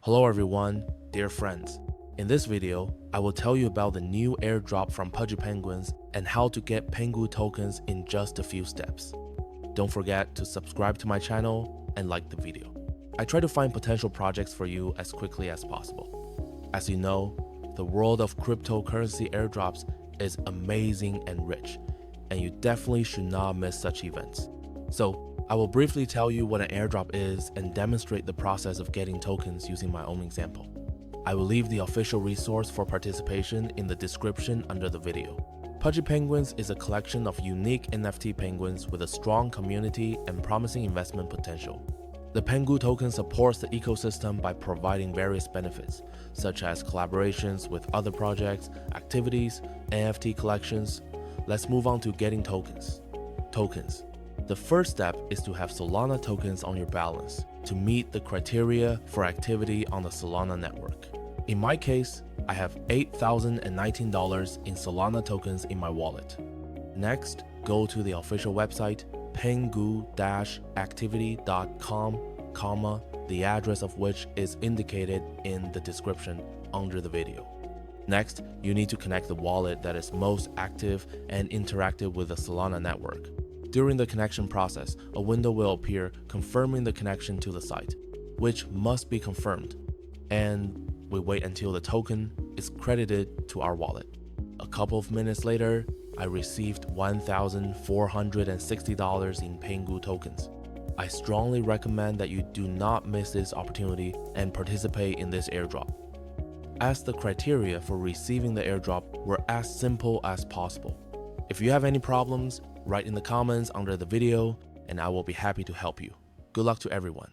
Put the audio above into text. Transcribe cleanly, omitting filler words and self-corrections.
Hello everyone, dear friends. In this video, I will tell you about the new airdrop from Pudgy Penguins and how to get pengu tokens in just a few steps. Don't forget to subscribe to my channel and like the video. I try to find potential projects for you as quickly as possible. As you know, the world of cryptocurrency airdrops is amazing and rich, and you definitely should not miss such events. So, I will briefly tell you what an airdrop is and demonstrate the process of getting tokens using my own example. I will leave the official resource for participation in the description under the video. Pudgy Penguins is a collection of unique NFT penguins with a strong community and promising investment potential. The pengu token supports the ecosystem by providing various benefits, such as collaborations with other projects, activities, NFT collections. Let's move on to getting tokens. The first step is to have Solana tokens on your balance to meet the criteria for activity on the Solana network. In my case, I have $8,019 in Solana tokens in my wallet. Next, go to the official website pengu-activity.com, the address of which is indicated in the description under the video. Next, you need to connect the wallet that is most active and interactive with the Solana network. During the connection process, a window will appear confirming the connection to the site, which must be confirmed, and we wait until the token is credited to our wallet. A couple of minutes later, I received $1,460 in pengu tokens. I strongly recommend that you do not miss this opportunity and participate in this airdrop, as the criteria for receiving the airdrop were as simple as possible. If you have any problems, write in the comments under the video and I will be happy to help you. Good luck to everyone.